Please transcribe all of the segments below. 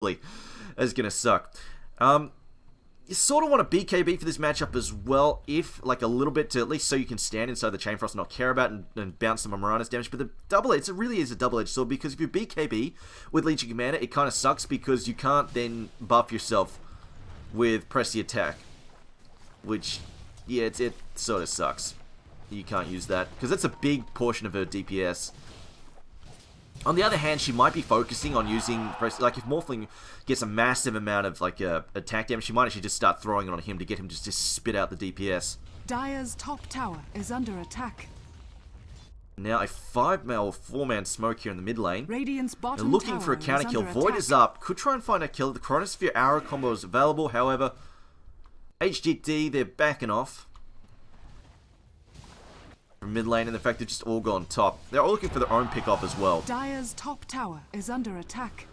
That's gonna suck. You sort of want a BKB for this matchup as well, if, like, a little bit to, at least so you can stand inside the Chain Frost and not care about and bounce some Marana's damage. But the it really is a double-edged sword, because if you BKB with Legion Commander, it kind of sucks because you can't then buff yourself with Press the Attack. Which, yeah, it sort of sucks. You can't use that, because that's a big portion of her DPS. On the other hand, she might be focusing on using, like, if Morphling gets a massive amount of, like, attack damage, she might actually just start throwing it on him to get him to just spit out the DPS. Dire's top tower is under attack. Now a 5-man or 4-man smoke here in the mid lane. Radiant's bottom They're looking for a counter kill. Void is up. Could try and find a kill. The Chronosphere arrow combo is available. However, HGD, they're backing off from mid lane, and in fact they've just all gone top. They're all looking for their own pick off as well. Dire's top tower is under attack.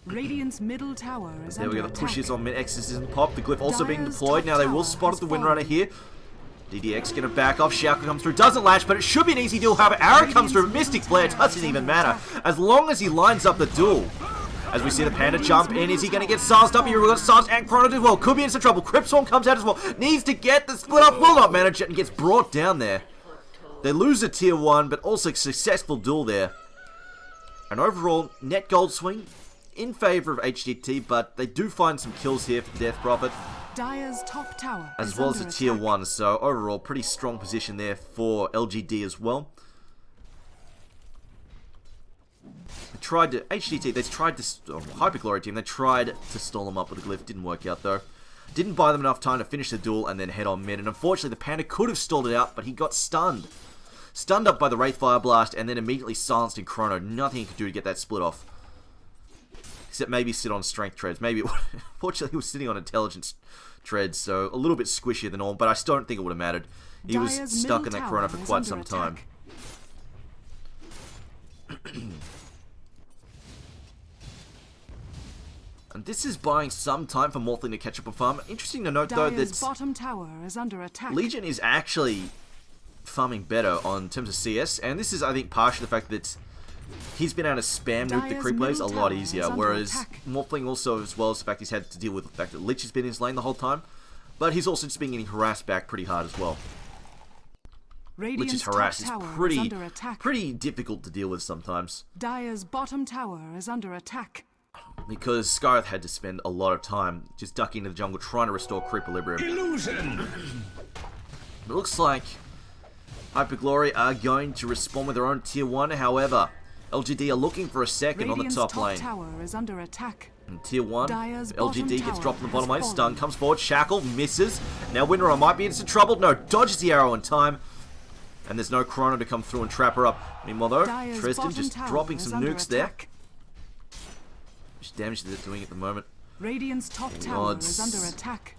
Radiant's middle tower is there under we go. The attack. pushes on mid exorcism pop. The glyph also being deployed. Now they will spot the Windrunner here. DDX gonna back off. Shaco comes through, doesn't latch, but it should be an easy deal. However, Arrow comes through. Mystic Flare doesn't even matter as long as he lines up the duel. As we see the Panda jump in, is he going to get silenced up here? We've got silenced and Chrono as well. Could be in some trouble. Cryptstorm comes out as well. Needs to get the split up. Will not manage it and gets brought down there. They lose a tier 1, but also a successful duel there. And overall, net gold swing in favor of HGT, but they do find some kills here for the Death Prophet. Dire's top tower as well as a tier 1, so overall, pretty strong position there for LGD as well. They tried to, HGT, they tried to, Hyperglory team, they tried to stall them up with a glyph, didn't work out though. Didn't buy them enough time to finish the duel and then head on mid, and unfortunately the Panda could have stalled it out, but he got stunned. Stunned up by the Wraith Fire Blast and then immediately silenced in Chrono. Nothing he could do to get that split off. Except maybe sit on Strength Treads. Maybe, fortunately he was sitting on Intelligence Treads, so a little bit squishier than normal, but I still don't think it would have mattered. He was stuck in that Chrono for quite some time. And this is buying some time for Morphling to catch up on farm. Interesting to note though that bottom tower is under attack. Legion is actually farming better on terms of CS, and this is, I think, partially the fact that he's been able to spam nuke the creep waves a lot easier, whereas Morphling also, as well as the fact he's had to deal with the fact that Lich has been in his lane the whole time, but he's also just been getting harassed back pretty hard as well. Lich is harassed. It's pretty difficult to deal with sometimes. Dire's bottom tower is under attack. Because Skyreth had to spend a lot of time just ducking into the jungle trying to restore Creequilibrium. Illusion! It looks like Hyperglory are going to respond with their own tier 1, however, LGD are looking for a second on the top lane. Tower is under attack. And tier 1, Dire's LGD gets dropped on the bottom lane, stun comes forward, Shackle misses. Now Windrunner might be in some trouble, no, dodges the arrow in time. And there's no Chrono to come through and trap her up. Meanwhile though, Tristan just dropping some nukes there. Which damage they're doing at the moment. Radiant's top tower is under attack.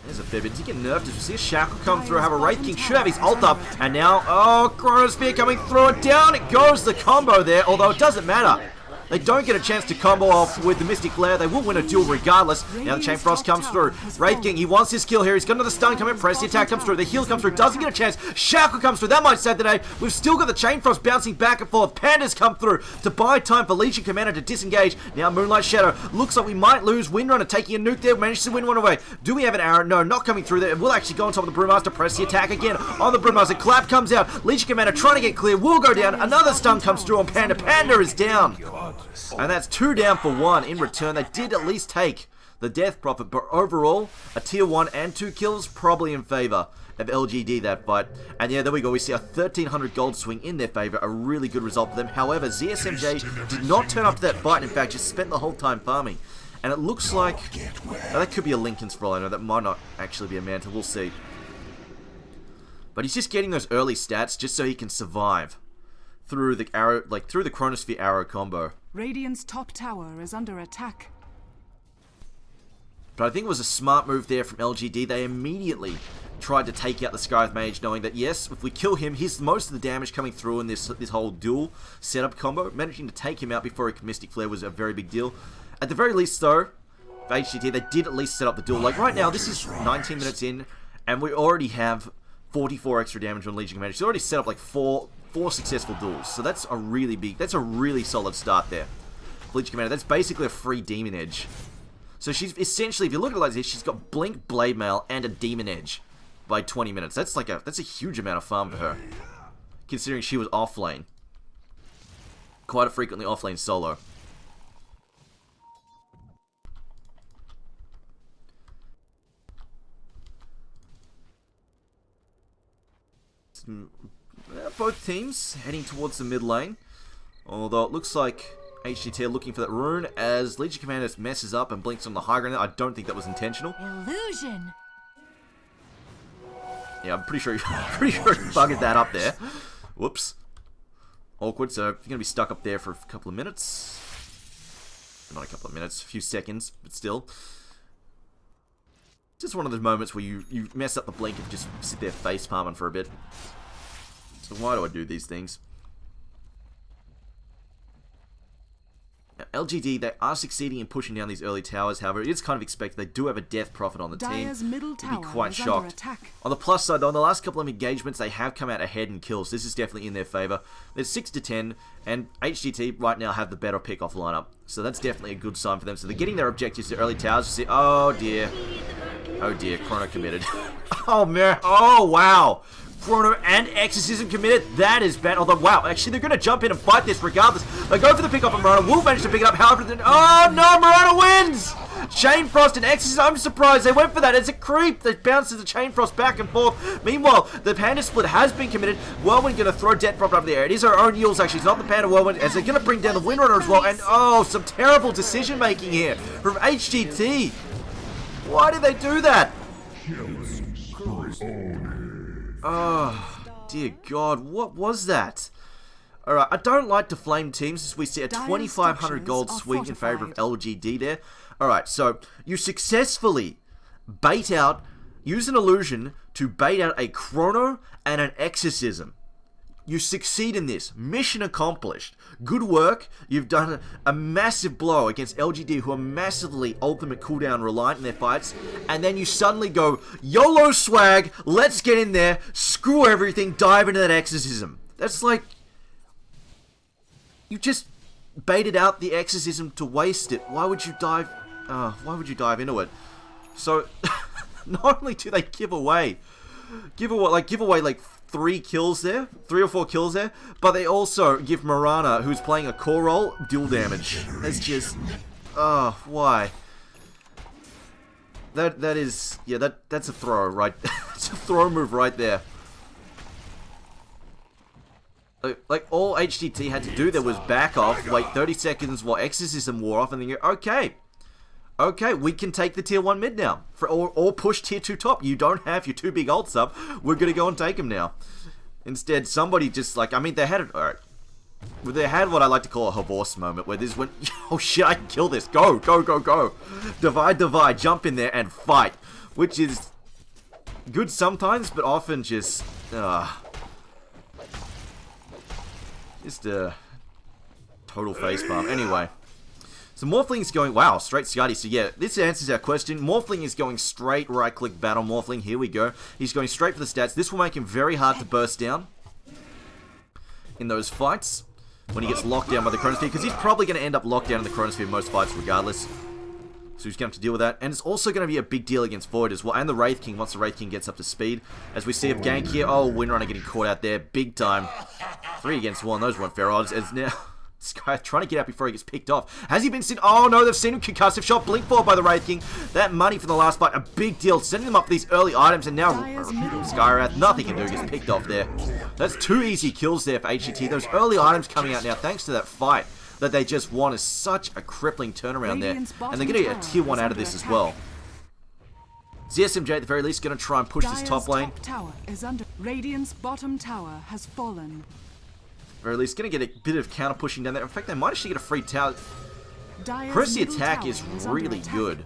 There's a fair bit. Does he get nerfed? As we see a Shackle come through, have a Wraith King, should have his ult up. And now, oh, Chronosphere coming through it. Down it goes, the combo there, although it doesn't matter. They don't get a chance to combo off with the Mystic Flare. They will win a duel regardless. Now the Chain Frost comes through. Wraith King, he wants his kill here. He's got another stun coming. Press the attack comes through. The heal comes through. Doesn't get a chance. Shackle comes through. That might save the day. We've still got the Chain Frost bouncing back and forth. Pandas come through to buy time for Legion Commander to disengage. Now Moonlight Shadow. Looks like we might lose. Windrunner taking a nuke there. Manages to win one away. Do we have an arrow? No, not coming through there. We'll actually go on top of the Brewmaster. Press the attack again on the Brewmaster. Clap comes out. Legion Commander trying to get clear. Will go down. Another stun comes through on Panda. Panda is down. And that's 2 down for 1 in return. They did at least take the Death Prophet, but overall, a tier 1 and 2 kills probably in favor of LGD that fight. And yeah, there we go. We see a 1300 gold swing in their favor, a really good result for them. However, ZSMJ did not turn up to that fight. In fact, just spent the whole time farming. And it looks like that could be a Lincoln's for all I know. That might not actually be a Manta. We'll see. But he's just getting those early stats just so he can survive through the arrow, like through the Chronosphere arrow combo. Radiant's top tower is under attack. But I think it was a smart move there from LGD. They immediately tried to take out the Skyreth Mage, knowing that yes, if we kill him, he's most of the damage coming through in this whole duel setup combo. Managing to take him out before a Mystic Flare was a very big deal. At the very least though, for HGT, they did at least set up the duel. Like right now, this is 19 minutes in, and we already have 44 extra damage on Legion Commander. She's already set up like four successful duels, so that's a really solid start there. Bleach Commander. That's basically a free Demon Edge. So she's essentially, if you look at it like this, she's got Blink, Blade Mail, and a Demon Edge by 20 minutes. That's a huge amount of farm for her, considering she was offlane. Quite a frequently offlane solo. Both teams heading towards the mid lane, although it looks like HGT are looking for that rune as Legion Commander messes up and blinks on the high ground. I don't think that was intentional. Illusion. Yeah, I'm pretty sure he buggered that up there. Whoops. Awkward, so you're going to be stuck up there for a couple of minutes. Not a couple of minutes, a few seconds, but still. Just one of those moments where you mess up the blink and just sit there face palming for a bit. So why do I do these things? Now, LGD, they are succeeding in pushing down these early towers. However, it is kind of expected. They do have a death profit on the Dire's team. middle You'd be tower quite is shocked. under attack. On the plus side, though, in the last couple of engagements, they have come out ahead in kills. This is definitely in their favor. There's 6 to 10, and HGT right now have the better pick-off lineup. So that's definitely a good sign for them. So they're getting their objectives to early towers. You see, oh dear. Oh dear, Chrono committed. Oh man, oh wow. Chrono and Exorcism committed. That is bad. Although, wow, actually, they're going to jump in and fight this regardless. They go for the pick-off of Marana. Will manage to pick it up. However, oh no, Marana wins! Chain Frost and Exorcism. I'm surprised they went for that. It's a creep that bounces the Chain Frost back and forth. Meanwhile, the Panda Split has been committed. Whirlwind going to throw Death Prop up there. It is her own Yules, actually. It's not the Panda Whirlwind, as they're going to bring down the Windrunner as well. And, oh, some terrible decision-making here from HGT. Why did they do that? Oh, dear God, what was that? Alright, I don't like to flame teams as we see a 2,500 gold swing in favor of LGD there. Alright, so you successfully bait out, use an illusion to bait out a Chrono and an Exorcism. You succeed in this. Mission accomplished. Good work. You've done a massive blow against LGD, who are massively ultimate cooldown reliant in their fights. And then you suddenly go, YOLO swag, let's get in there, screw everything, dive into that Exorcism. That's like, you just baited out the Exorcism to waste it. Why would you dive into it? So, not only do they give away like 3 kills there, 3 or 4 kills there, but they also give Marana, who's playing a core role, dual damage. That's just, why? That is, yeah, that's a throw, right? It's a throw move right there. Like, all HGT had to do there was back off, wait 30 seconds while Exorcism wore off, and then you go, okay, we can take the tier 1 mid now. Or push tier 2 top. You don't have your 2 big ults up. We're going to go and take them now. Instead, somebody just like, I mean, they had it, alright. They had what I like to call a Havorse moment, where this went, oh shit, I can kill this. Go, go, go, go. Divide, jump in there and fight. Which is good sometimes, but often just a total facepalm. Anyway. So Morphling is going, wow, straight Scotty. So yeah, this answers our question. Morphling is going straight right-click battle Morphling. Here we go. He's going straight for the stats. This will make him very hard to burst down in those fights when he gets locked down by the Chronosphere, because he's probably going to end up locked down in the Chronosphere in most fights regardless. So he's going to have to deal with that. And it's also going to be a big deal against Void as well. And the Wraith King, once the Wraith King gets up to speed. As we see a gank here. Oh, Windrunner getting caught out there. Big time. 3 against 1. Those weren't fair odds. As now... This guy trying to get out before he gets picked off. Has he been seen? Oh no, they've seen him concussive shot. Blink forward by the Wraith King. That money from the last fight, a big deal. Sending them up for these early items, and now Skyrath, nothing can do, gets picked off there. That's 2 easy kills there for HGT. Those early items coming out now, thanks to that fight that they just won, is such a crippling turnaround there. And they're going to get a tier 1 out of this as well. ZSMJ at the very least going to try and push this top lane. Tower is under. Radiant's bottom tower has fallen. Or at least going to get a bit of counter pushing down there. In fact, they might actually get a free tower. Press the attack is really good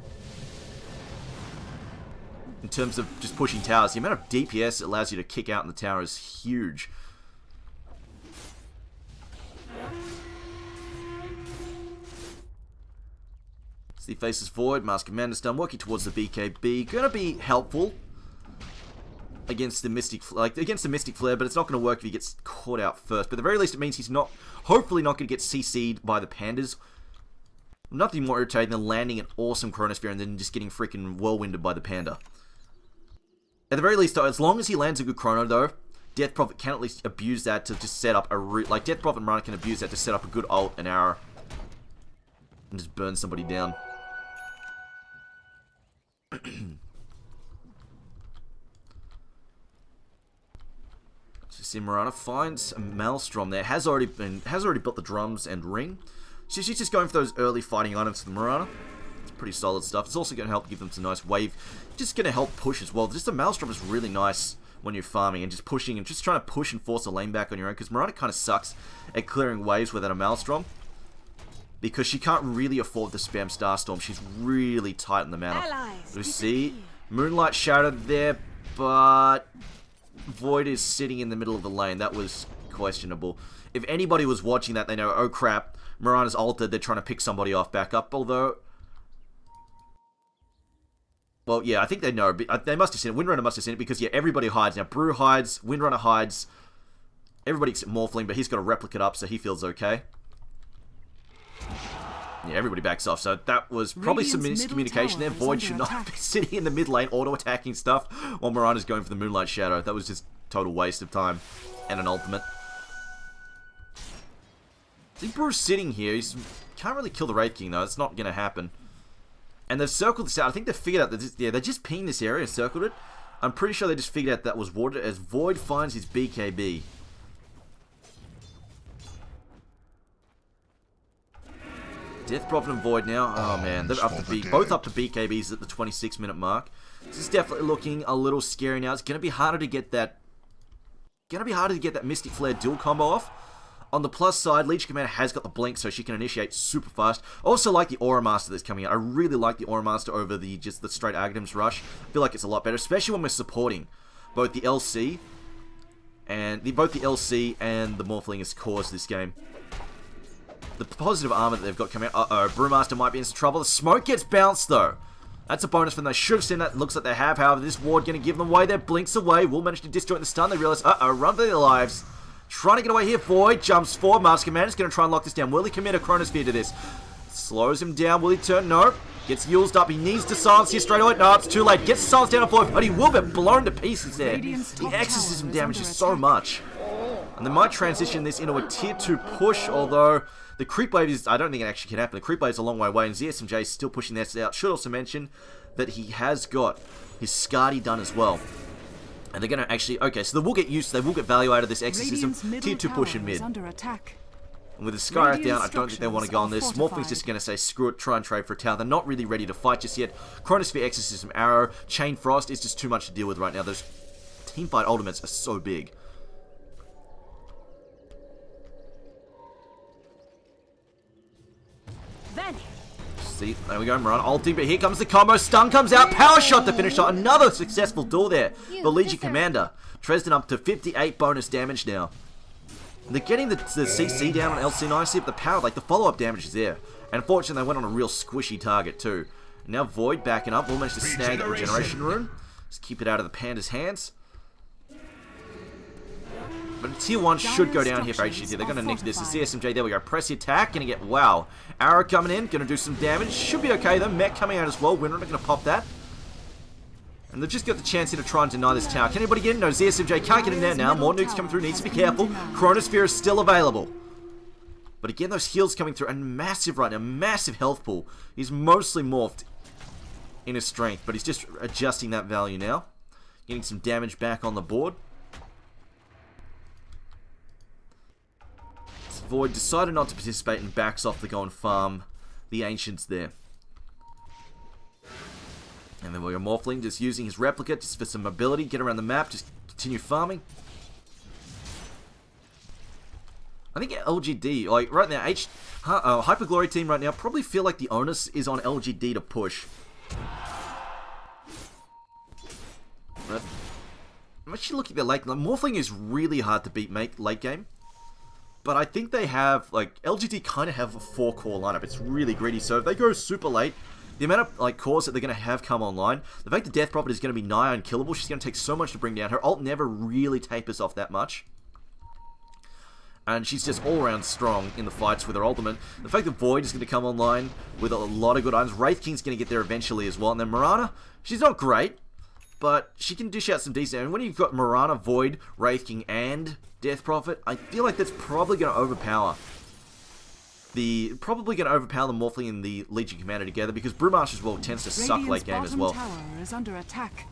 in terms of just pushing towers. The amount of DPS it allows you to kick out in the tower is huge. So he faces Void, Mask of Madness done, working towards the BKB. Going to be helpful against the Mystic Flare, but it's not going to work if he gets caught out first. But at the very least, it means he's not, hopefully not going to get CC'd by the Pandas Nothing more irritating than landing an awesome Chronosphere and then just getting freaking whirlwinded by the Panda. At the very least, though, as long as he lands a good Chrono, though, Death Prophet can at least abuse that to just set up a route. Like, Death Prophet and Mirana can abuse that to set up a good ult and arrow. And just burn somebody down. So see, Mirana finds a Maelstrom there. Has already built the drums and ring. So she's just going for those early fighting items for the Mirana. It's pretty solid stuff. It's also going to help give them some nice wave. Just going to help push as well. Just the Maelstrom is really nice when you're farming and just pushing and just trying to push and force a lane back on your own, because Mirana kind of sucks at clearing waves without a Maelstrom, because she can't really afford the spam Starstorm. She's really tight in the mana. You see, Moonlight Shadow there, but Void is sitting in the middle of the lane. That was questionable. If anybody was watching that, they know, oh crap, Mirana's ulted, they're trying to pick somebody off back up, although... Well, yeah, I think they know. But they must have seen it. Windrunner must have seen it because, yeah, everybody hides. Now, Brew hides, Windrunner hides, everybody except Morphling, but he's got a replicate up, so he feels okay. Yeah, everybody backs off, so that was probably some miscommunication there. Void should not be sitting in the mid lane auto-attacking stuff while Mirana's going for the Moonlight Shadow. That was just total waste of time and an ultimate. See, Brew's sitting here. He can't really kill the Wraith King, though. It's not going to happen. And they've circled this out. I think they figured out that they just pinged this area and circled it. I'm pretty sure they just figured out that was water as Void finds his BKB. Death Prophet and Void now. Oh man, they're up to both up to BKBs at the 26-minute mark. This is definitely looking a little scary now. It's going to be harder to get that. Mystic Flare dual combo off. On the plus side, Legion Commander has got the blink, so she can initiate super fast. Also like the Aura Master that's coming out. I really like the Aura Master over the straight Aghanim's Rush. I feel like it's a lot better, especially when we're supporting both the LC and the Morphling's cause this game. The positive armor that they've got coming out. Uh-oh, Brewmaster might be in some trouble. The smoke gets bounced though. That's a bonus for them. They should have seen that. It looks like they have. However, this ward going to give them away. Their blinks away. Will manage to disjoint the stun. They realize, uh-oh, run for their lives. Trying to get away here. Void jumps forward. Master Commander's going to try and lock this down. Will he commit a Chronosphere to this? Slows him down. Will he turn? No. Gets used up. He needs to silence here straight away. No, it's too late. Gets the silence down on Void, but he will be blown to pieces there. The exorcism damage is so much. And they might transition this into a tier 2 push, although the creep wave is, I don't think it actually can happen. The creep wave is a long way away, and ZSMJ is still pushing this out. Should also mention that he has got his Skadi done as well. And they're going to actually... Okay, so they will get used... They will get value out of this exorcism. Tier 2 push in mid. And with the Skyrath down, I don't think they want to go on this. Morphling's just going to say, screw it, try and trade for a tower. They're not really ready to fight just yet. Chronosphere, Exorcism, Arrow, Chain Frost is just too much to deal with right now. Those teamfight ultimates are so big. See, there we go, Mirana ulting, but here comes the combo. Stun comes out, power shot to finish off. Another successful duel there. The Legion Commander. Dresden up to 58 bonus damage now. And they're getting the CC down on LC nicely, but the power, like the follow-up damage is there. And unfortunately, they went on a real squishy target too. Now Void backing up, will manage to snag the Regeneration Rune. Just keep it out of the Panda's hands. But tier 1 should go down here for HGT. They're going to nick this. The CSMJ, there we go. Press the attack. Going to get, wow. Arrow coming in. Going to do some damage. Should be okay though. Mech coming out as well. Winner not going to pop that. And they've just got the chance here to try and deny this tower. Can anybody get in? No, ZSMJ can't get in there now. More nukes coming through. Needs to be careful. Chronosphere is still available. But again, those heals coming through. And massive right now. Massive health pool. He's mostly morphed in his strength. But he's just adjusting that value now. Getting some damage back on the board. Void decided not to participate and backs off to go and farm the Ancients there. And then we got Morphling just using his replica just for some mobility, get around the map, just continue farming. I think LGD, like right now, Hyper Glory team right now probably feel like the onus is on LGD to push. But I'm actually looking at their late game. Morphling is really hard to beat late game. But I think they have, like, LGD kind of have a 4-core lineup. It's really greedy. So if they go super late, the amount of, like, cores that they're going to have come online, the fact that Death Prophet is going to be nigh unkillable, she's going to take so much to bring down. Her ult never really tapers off that much. And she's just all-around strong in the fights with her ultimate. The fact that Void is going to come online with a lot of good items. Wraith King's going to get there eventually as well. And then Mirana, she's not great, but she can dish out some decent. And when you've got Mirana, Void, Wraith King, and Death Prophet, I feel like that's probably going to overpower the Morphling and the Legion Commander together, because Brewmaster as well tends to suck late game as well. Tower is under attack.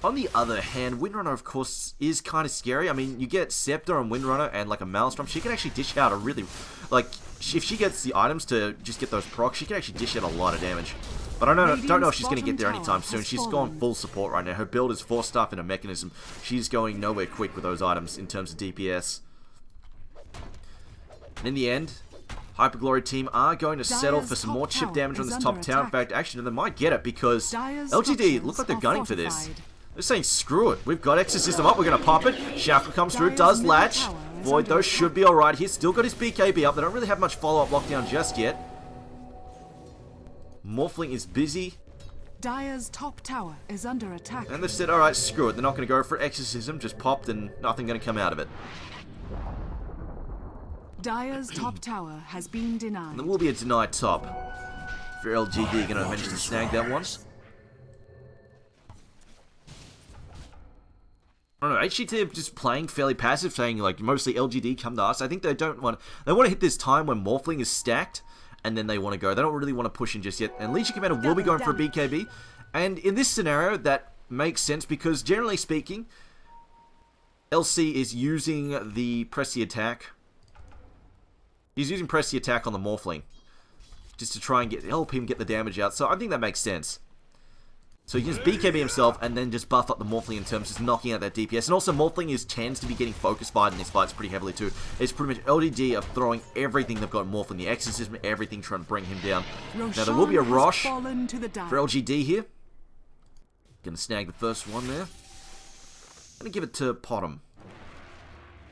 On the other hand, Windrunner, of course, is kind of scary. I mean, you get Scepter and Windrunner and, like, a Maelstrom. She can actually dish out a really... Like, if she gets the items to just get those procs, she can actually dish out a lot of damage. But I don't know if she's going to get there anytime soon. She's gone full support right now. Her build is 4-stuff in a mechanism. She's going nowhere quick with those items in terms of DPS. And in the end, Hyperglory team are going to settle for some more chip damage on this top tower. In fact, actually, they might get it because LGD look like they're gunning for this. They're saying, screw it. We've got Exorcism up. We're going to pop it. Shackle comes through. Does latch. Void, though, should be alright. He's still got his BKB up. They don't really have much follow-up lockdown just yet. Morphling is busy. Dire's top tower is under attack. And they've said, alright, screw it. They're not going to go for Exorcism. Just popped and nothing going to come out of it. Dire's top tower has been denied. And there will be a denied top. For LGD, going to manage to snag that one. I don't know, HGT are just playing fairly passive, saying like mostly LGD come to us. I think they don't want, they want to hit this time when Morphling is stacked, and then they want to go. They don't really want to push in just yet. And Legion Commander will be going for a BKB. And in this scenario, that makes sense because generally speaking, LC is using the press the attack. He's using press the attack on the Morphling just to try and help him get the damage out. So I think that makes sense. So he can just BKB himself and then just buff up the Morphling in terms of just knocking out that DPS. And also Morphling tends to be getting focus fired in these fights pretty heavily too. It's pretty much LGD of throwing everything they've got in Morphling, the Exorcism, everything trying to bring him down. Now there will be a Rosh for LGD here. Gonna snag the first one there. Gonna give it to Potom.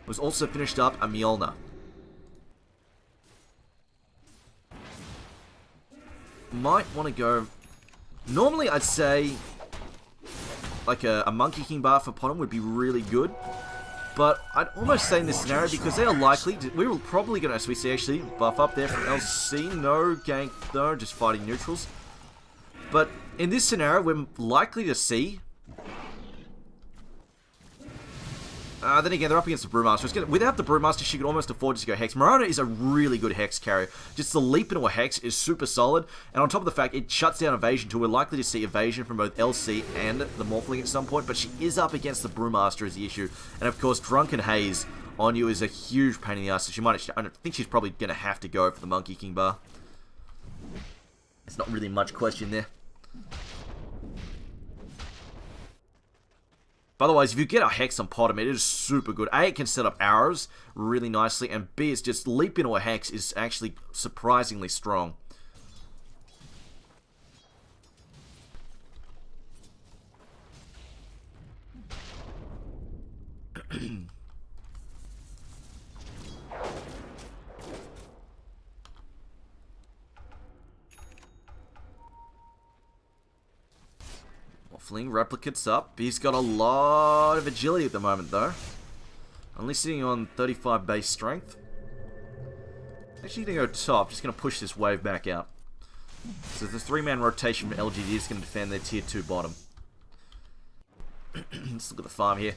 Was also finished up a Mjolnir. Might want to go... Normally, I'd say like a Monkey King bar for Potom would be really good, but I'd almost say in this scenario because they are likely to, we were probably going to, as we see actually, buff up there from LC, no gank though, just fighting neutrals. But in this scenario, we're likely to see... then again, they're up against the Brewmaster. Without the Brewmaster, she could almost afford to go Hex. Mirana is a really good Hex carrier. Just the leap into a Hex is super solid. And on top of the fact, it shuts down evasion too. We're likely to see evasion from both LC and the Morphling at some point. But she is up against the Brewmaster is the issue. And of course, Drunken Haze on you is a huge pain in the ass. So she might, I think she's probably going to have to go for the Monkey King bar. There's not really much question there. But otherwise, if you get a Hex on Potom, it is super good. A, it can set up arrows really nicely, and B, it's just leap into a Hex is actually surprisingly strong. Fling replicates up. He's got a lot of agility at the moment, though. Only sitting on 35 base strength. Actually going to go top. Just going to push this wave back out. So the 3-man rotation from LGD is going to defend their tier 2 bottom. Let's look at the farm here.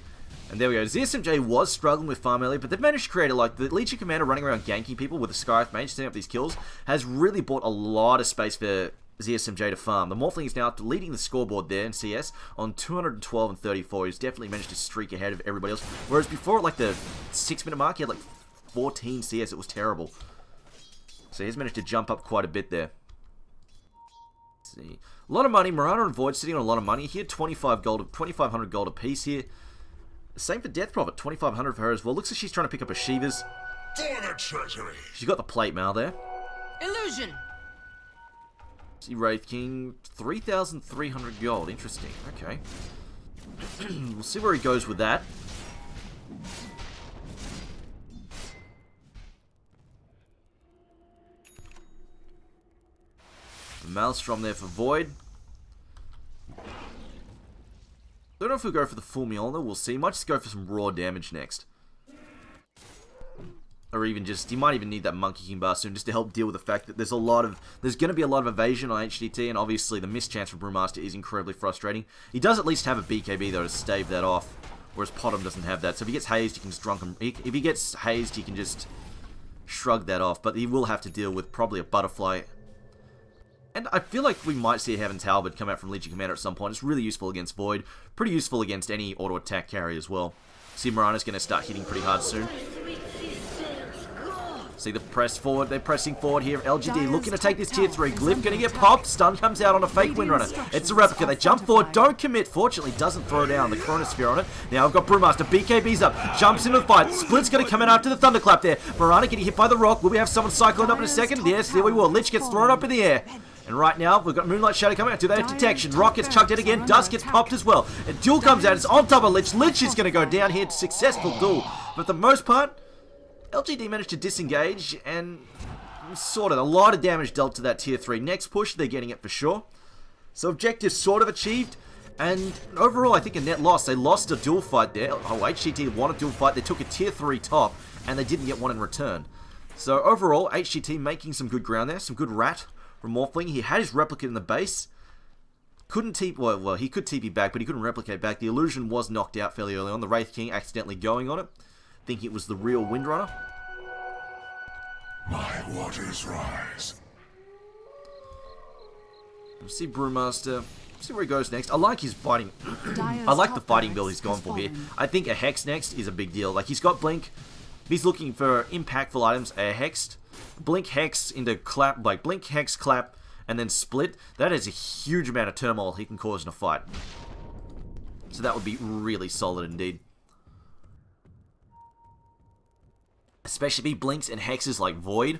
And there we go. ZSMJ was struggling with farm earlier, but they've managed to create like the Legion Commander running around ganking people with the Skyrife Mage, setting up these kills, has really bought a lot of space for ZSMJ to farm. The Morphling is now leading the scoreboard there in CS on 212 and 34. He's definitely managed to streak ahead of everybody else. Whereas before, at like the 6-minute mark, he had like 14 CS. It was terrible. So he's managed to jump up quite a bit there. Let's see. A lot of money. Mirana and Void sitting on a lot of money. He had 2,500 gold apiece here. Same for Death Prophet, 2,500 for her as well. Looks like she's trying to pick up a Shiva's. For the treasury. She's got the plate mail there. Illusion. See Wraith King, 3,300 gold. Interesting. Okay. We'll see where he goes with that. Maelstrom there for Void. Don't know if we'll go for the full Mjolnir. We'll see. Might just go for some raw damage next. Or even just, you might even need that Monkey King bar soon just to help deal with the fact that there's going to be a lot of evasion on HDT, and obviously the missed chance for Brewmaster is incredibly frustrating. He does at least have a BKB though to stave that off, whereas Potom doesn't have that. So if he gets hazed, he can just if he gets hazed, he can just shrug that off, but he will have to deal with probably a Butterfly. And I feel like we might see a Heaven's Halberd come out from Legion Commander at some point. It's really useful against Void, pretty useful against any auto attack carry as well. See, Mirana's going to start hitting pretty hard soon. See the press forward, they're pressing forward here. LGD looking to take this tier 3. Glyph going to get popped. Stun comes out on a fake Windrunner. It's a replica. They jump forward, don't commit. Fortunately, doesn't throw down the Chronosphere on it. Now I've got Brewmaster. BKB's up. Jumps into the fight. Split's going to come in after the Thunderclap there. Mirana getting hit by the rock. Will we have someone cycling up in a second? Yes, there we will. Lich gets thrown up in the air. And right now, we've got Moonlight Shadow coming out. Do they have detection? Rock gets chucked in again. Dust gets popped as well. And Duel comes out. It's on top of Lich. Lich is going to go down here. Successful Duel. But for the most part, LGD managed to disengage, and sort of a lot of damage dealt to that tier 3. Next push, they're getting it for sure. So objective sort of achieved, and overall I think a net loss. They lost a duel fight there. Oh, HGT won a duel fight. They took a tier 3 top, and they didn't get one in return. So overall, HGT making some good ground there. Some good rat from Morphling. He had his replicate in the base. Couldn't TP, well, he could TP back, but he couldn't replicate back. The illusion was knocked out fairly early on. The Wraith King accidentally going on it, thinking it was the real Windrunner. My waters rise. We'll see Brewmaster. See where he goes next. I like his fighting. I like the fighting build he's going for here. I think a Hex next is a big deal. Like, he's got Blink. He's looking for impactful items. A Hexed. Blink Hex into Clap. Like, Blink Hex, Clap, and then Split. That is a huge amount of turmoil he can cause in a fight. So that would be really solid indeed. Especially if he blinks and hexes like Void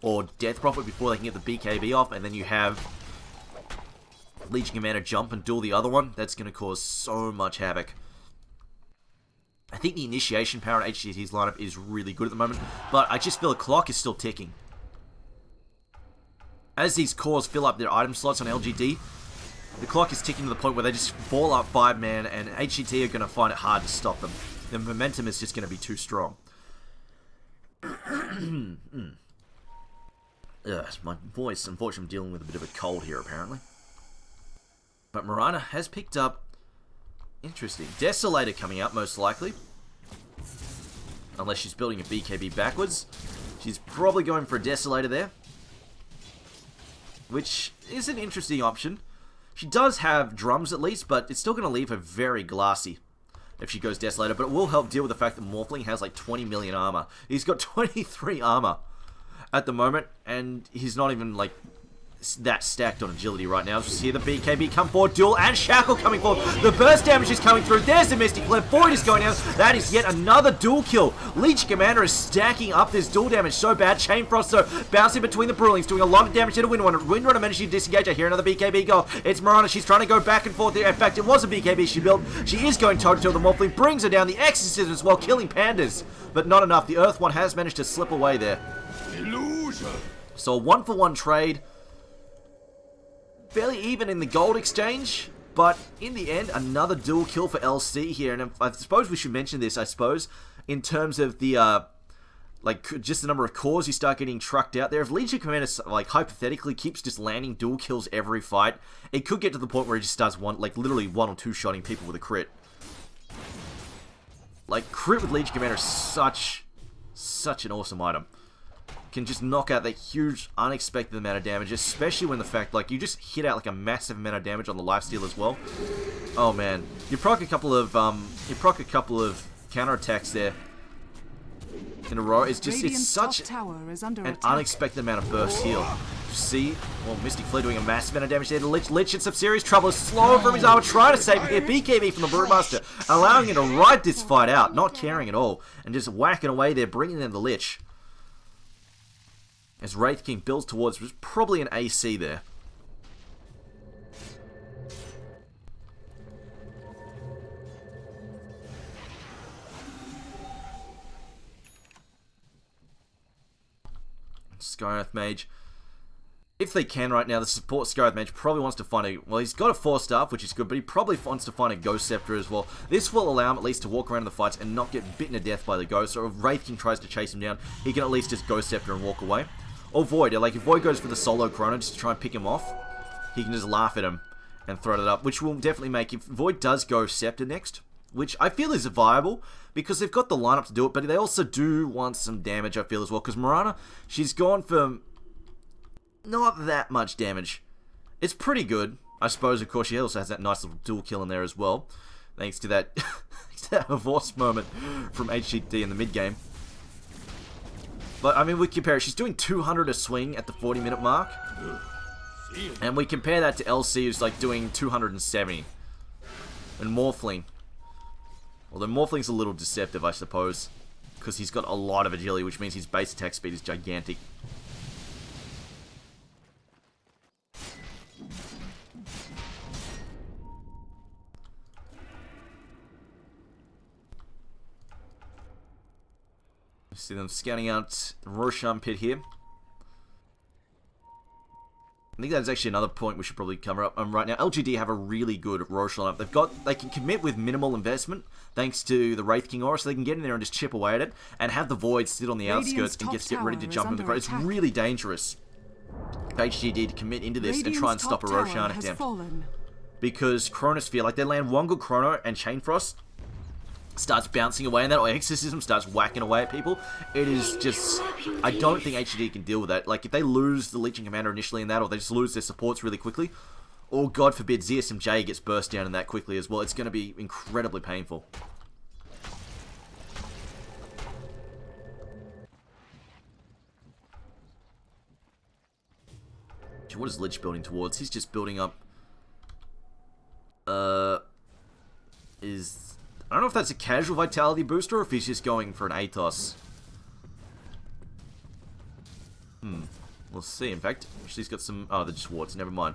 or Death Prophet before they can get the BKB off, and then you have Legion Commander jump and duel the other one. That's going to cause so much havoc. I think the initiation power in HGT's lineup is really good at the moment, but I just feel the clock is still ticking. As these cores fill up their item slots on LGD, the clock is ticking to the point where they just ball up 5-man, and HGT are going to find it hard to stop them. The momentum is just going to be too strong. My voice, unfortunately, I'm dealing with a bit of a cold here, apparently. But Mirana has picked up... Interesting. Desolator coming up, most likely. Unless she's building a BKB backwards. She's probably going for a Desolator there. Which is an interesting option. She does have drums at least, but it's still going to leave her very glassy if she goes Desolator, but it will help deal with the fact that Morphling has like 20 million armor. He's got 23 armor at the moment, and he's not even like that stacked on agility right now. Just hear the BKB come forward, Duel, and Shackle coming forward. The burst damage is coming through. There's the Mystic Flare. Void is going down. That is yet another duel kill. Legion Commander is stacking up this duel damage so bad. Chain Frost, though, bouncing between the Brewlings, doing a lot of damage to the Windrunner. Windrunner managing to disengage. I hear another BKB go. It's Mirana. She's trying to go back and forth there. In fact, it was a BKB she built. She is going toe-to-toe. The Morphling brings her down. The Exorcism as well, killing Pandas. But not enough. The Earth one has managed to slip away there. Illusion. So a 1-for-1 trade. Fairly even in the gold exchange, but in the end, another dual kill for LC here. And I suppose we should mention this, in terms of the, just the number of cores you start getting trucked out there. If Legion Commander, hypothetically keeps just landing dual kills every fight, it could get to the point where he just starts literally 1 or 2 shotting people with a crit. Like, crit with Legion Commander is such an awesome item. Can just knock out that huge, unexpected amount of damage, especially when the fact, you just hit out, a massive amount of damage on the lifesteal as well. Oh, man. You proc a couple of counterattacks there in a row. It's just, it's such an unexpected amount of burst heal. See? Well, Mystic Flare doing a massive amount of damage there to Lich. Lich in some serious trouble. Is slow from his armor, trying to save him. BKB from the Brewmaster, allowing him to ride this fight out, not caring at all, and just whacking away there, bringing in the Lich. As Wraith King builds towards, was probably an AC there. Sky Earth Mage if they can right now, the support Scarab Mage probably wants to find a... Well, he's got a 4-staff, which is good, but he probably wants to find a Ghost Scepter as well. This will allow him at least to walk around in the fights and not get bitten to death by the Ghost. Or if Wraith King tries to chase him down, he can at least just Ghost Scepter and walk away. Or Void. Like, if Void goes for the solo Chrono just to try and pick him off, he can just laugh at him and throw it up, which will definitely make... If Void does go Scepter next, which I feel is viable, because they've got the lineup to do it, but they also do want some damage, I feel, as well, because Mirana, she's gone for not that much damage. It's pretty good. I suppose, of course, she also has that nice little dual kill in there as well, thanks to that, divorce moment from HGD in the mid-game. But, I mean, we compare it. She's doing 200 a swing at the 40-minute mark, and we compare that to LC, who's, like, doing 270. And Morphling. Although Morphling's a little deceptive, I suppose, because he's got a lot of agility, which means his base attack speed is gigantic. See them scouting out the Roshan pit here. I think that's actually another point we should probably cover up. Right now, LGD have a really good Roshan lineup. They can commit with minimal investment, thanks to the Wraith King aura, so they can get in there and just chip away at it, and have the Void sit on the outskirts and get ready to jump in the crowd. It's really dangerous for HGD to commit into this and try and stop a Roshan attempt. Because Chronosphere, like they land one good Chrono and Chain Frost starts bouncing away, and that Exorcism starts whacking away at people. It is just... I don't think HGD can deal with that. Like, if they lose the Legion Commander initially in that, or they just lose their supports really quickly, or God forbid ZSMJ gets burst down in that quickly as well, it's going to be incredibly painful. What is Lich building towards? He's just building up... I don't know if that's a casual vitality booster or if he's just going for an Atos. We'll see. In fact, she's got some... Oh, they're just wards. Never mind.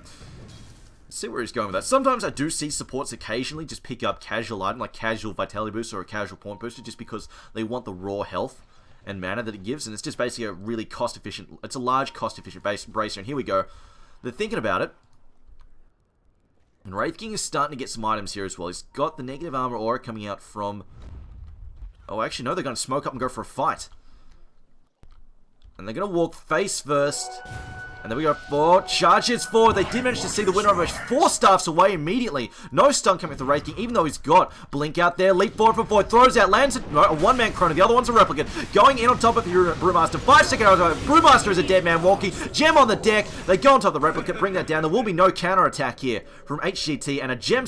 Let's see where he's going with that. Sometimes I do see supports occasionally just pick up casual item, like casual vitality booster or a casual point booster, just because they want the raw health and mana that it gives, and it's just basically a really cost-efficient... It's a large cost-efficient bracer, and here we go. They're thinking about it. And Wraith King is starting to get some items here as well. He's got the negative armor aura coming out from... Oh, actually, no, they're going to smoke up and go for a fight. And they're going to walk face first. And then we go forward, charges forward. They did manage to see the winner of 4 staffs away immediately. No stun coming with the Wraith King, even though he's got Blink out there. Leap forward for Void, throws out, lands a one-man Chrono. The other one's a Replicant. Going in on top of the Brewmaster. 5 seconds ago, Brewmaster is a dead man walking. Gem on the deck. They go on top of the Replicant, bring that down. There will be no counter attack here from HGT, and a gem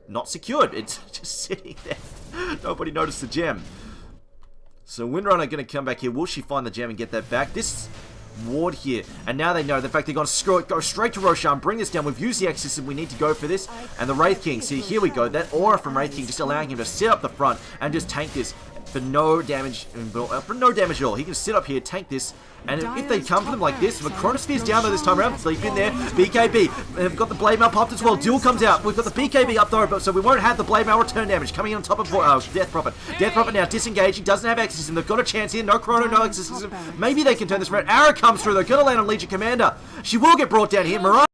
not secured. It's just sitting there. Nobody noticed the gem. So Windrunner going to come back here. Will she find the gem and get that back? This ward here, and now they know. The fact they're going to go straight to Roshan, bring this down. We've used the Exorcism, we need to go for this. And the Wraith King, see, here we go. That aura from Wraith King just allowing him to sit up the front and just tank this for no damage at all. He can sit up here, tank this, and if they come for them like this, the Chronosphere's down though this time around. Sleep in there, BKB. They've got the Blade Mail popped as well. Duel comes out. We've got the BKB up though, so we won't have the Blade Mail return damage coming in on top of Death Prophet. Death Prophet now disengaging, doesn't have Exorcism. They've got a chance here. No Chrono, no Exorcism. Maybe they can turn this around. Arrow comes through though, gonna land on Legion Commander. She will get brought down here. Mariah